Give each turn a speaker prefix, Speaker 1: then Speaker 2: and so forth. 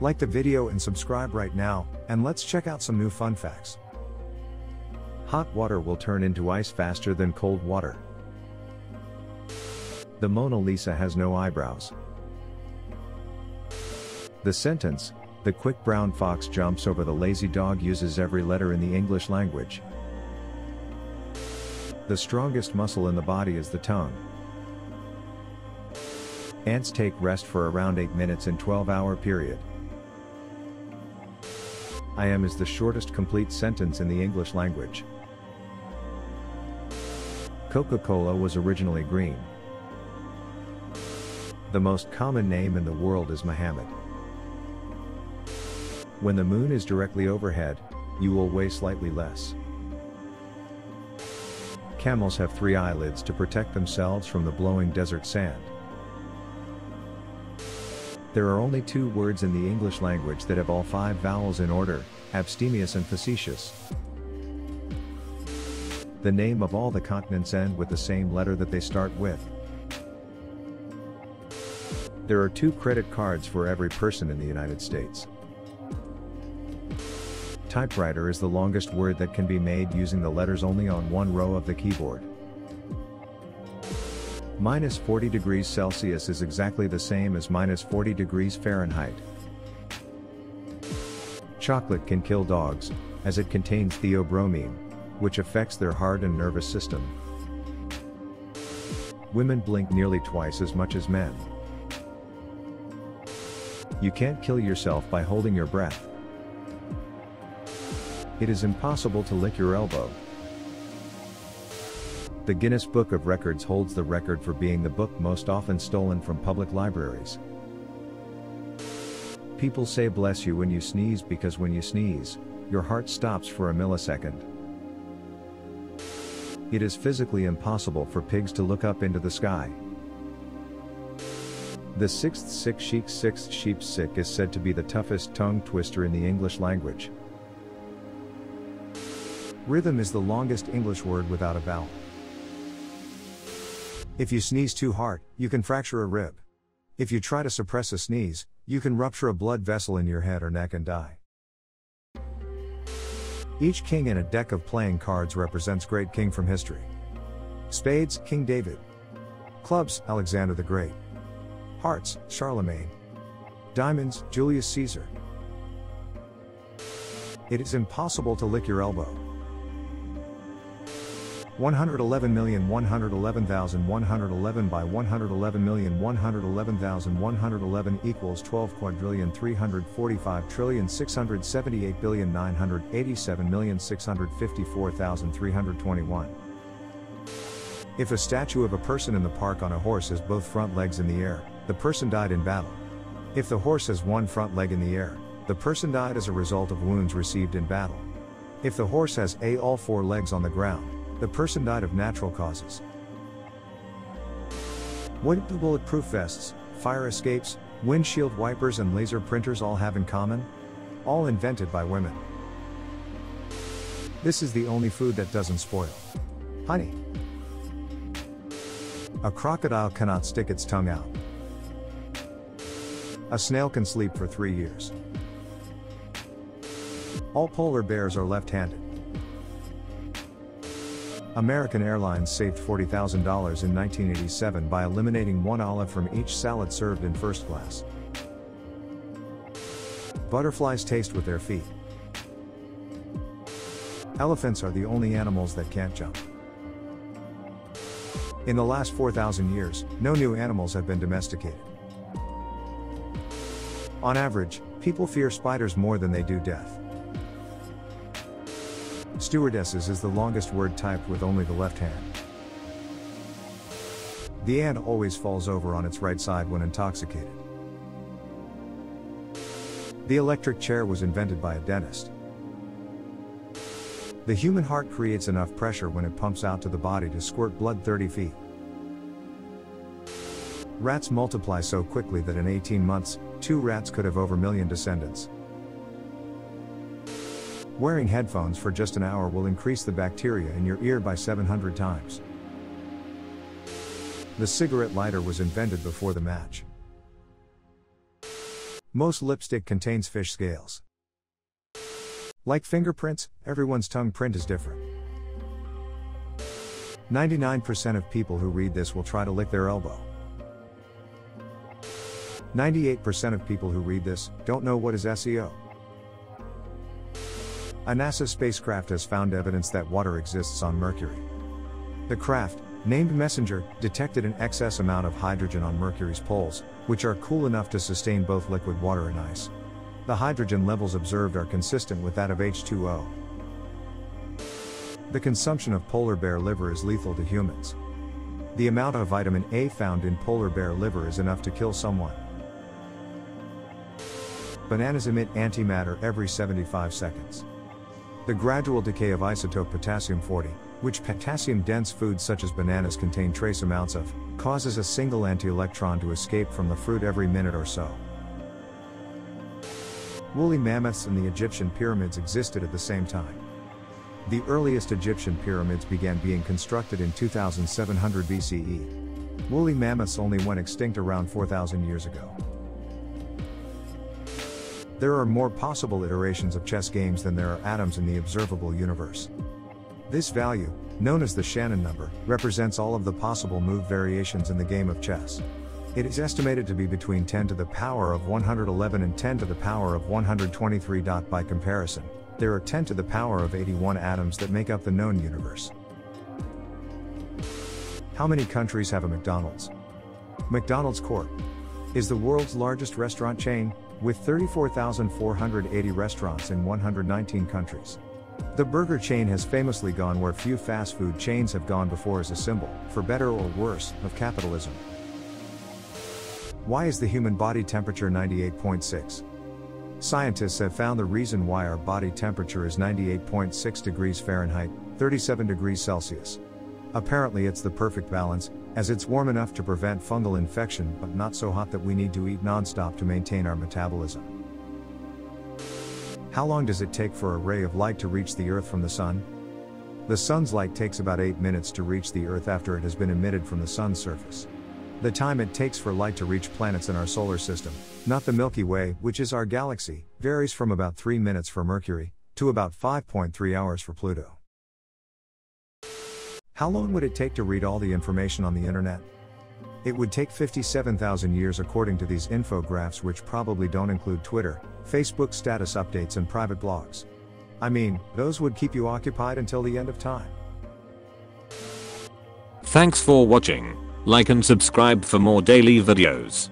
Speaker 1: Like the video and subscribe right now, and let's check out some new fun facts.
Speaker 2: Hot water will turn into ice faster than cold water. The Mona Lisa has no eyebrows. The sentence, "The quick brown fox jumps over the lazy dog," uses every letter in the English language. The strongest muscle in the body is the tongue. Ants take rest for around 8 minutes in 12-hour period. I am is the shortest complete sentence in the English language. Coca-Cola was originally green. The most common name in the world is Muhammad. When the moon is directly overhead, you will weigh slightly less. Camels have 3 eyelids to protect themselves from the blowing desert sand. There are only 2 words in the English language that have all 5 vowels in order: abstemious and facetious. The name of all the continents end with the same letter that they start with. There are 2 credit cards for every person in the United States. Typewriter is the longest word that can be made using the letters only on one row of the keyboard. Minus 40 degrees Celsius is exactly the same as minus 40 degrees Fahrenheit. Chocolate can kill dogs, as it contains theobromine, which affects their heart and nervous system. Women blink nearly twice as much as men. You can't kill yourself by holding your breath. It is impossible to lick your elbow. The Guinness Book of Records holds the record for being the book most often stolen from public libraries. People say bless you when you sneeze because when you sneeze, your heart stops for a millisecond. It is physically impossible for pigs to look up into the sky. The sixth sheep sick is said to be the toughest tongue twister in the English language.
Speaker 1: Rhythm is the longest English word without a vowel. If you sneeze too hard, you can fracture a rib. If you try to suppress a sneeze, you can rupture a blood vessel in your head or neck and die. Each king in a deck of playing cards represents great king from history. Spades, King David. Clubs, Alexander the Great. Hearts, Charlemagne. Diamonds, Julius Caesar. It is impossible to lick your elbow. 111,111,111 by 111,111,111 equals 12,345,678,987,654,321. If a statue of a person in the park on a horse has both front legs in the air, the person died in battle. If the horse has one front leg in the air, the person died as a result of wounds received in battle. If the horse has all 4 legs on the ground, the person died of natural causes. What do bulletproof vests, fire escapes, windshield wipers and laser printers all have in common? All invented by women. This is the only food that doesn't spoil. Honey. A crocodile cannot stick its tongue out. A snail can sleep for 3 years. All polar bears are left-handed. American Airlines saved $40,000 in 1987 by eliminating 1 olive from each salad served in first class. Butterflies taste with their feet. Elephants are the only animals that can't jump. In the last 4,000 years, no new animals have been domesticated. On average, people fear spiders more than they do death. Stewardesses is the longest word typed with only the left hand. The ant always falls over on its right side when intoxicated. The electric chair was invented by a dentist. The human heart creates enough pressure when it pumps out to the body to squirt blood 30 feet. Rats multiply so quickly that in 18 months, 2 rats could have over a million descendants. Wearing headphones for just an hour will increase the bacteria in your ear by 700 times. The cigarette lighter was invented before the match. Most lipstick contains fish scales. Like fingerprints, everyone's tongue print is different. 99% of people who read this will try to lick their elbow. 98% of people who read this don't know what is SEO. A NASA spacecraft has found evidence that water exists on Mercury. The craft, named Messenger, detected an excess amount of hydrogen on Mercury's poles, which are cool enough to sustain both liquid water and ice. The hydrogen levels observed are consistent with that of H2O. The consumption of polar bear liver is lethal to humans. The amount of vitamin A found in polar bear liver is enough to kill someone. Bananas emit antimatter every 75 seconds. The gradual decay of isotope potassium-40, which potassium-dense foods such as bananas contain trace amounts of, causes a single anti-electron to escape from the fruit every minute or so. Woolly mammoths and the Egyptian pyramids existed at the same time. The earliest Egyptian pyramids began being constructed in 2700 BCE. Woolly mammoths only went extinct around 4,000 years ago. There are more possible iterations of chess games than there are atoms in the observable universe. This value, known as the Shannon number, represents all of the possible move variations in the game of chess. It is estimated to be between 10 to the power of 111 and 10 to the power of 123. By comparison, there are 10 to the power of 81 atoms that make up the known universe. How many countries have a McDonald's? McDonald's Corp. is the world's largest restaurant chain, with 34,480 restaurants in 119 countries. The burger chain has famously gone where few fast food chains have gone before as a symbol, for better or worse, of capitalism. Why is the human body temperature 98.6? Scientists have found the reason why our body temperature is 98.6 degrees Fahrenheit, 37 degrees Celsius. Apparently it's the perfect balance, as it's warm enough to prevent fungal infection but not so hot that we need to eat non-stop to maintain our metabolism. How long does it take for a ray of light to reach the Earth from the Sun? The Sun's light takes about 8 minutes to reach the Earth after it has been emitted from the Sun's surface. The time it takes for light to reach planets in our solar system, not the Milky Way, which is our galaxy, varies from about 3 minutes for Mercury, to about 5.3 hours for Pluto. How long would it take to read all the information on the internet? It would take 57,000 years according to these infographics, which probably don't include Twitter, Facebook status updates and private blogs. I mean, those would keep you occupied until the end of time.
Speaker 3: Thanks for watching. Like and subscribe for more daily videos.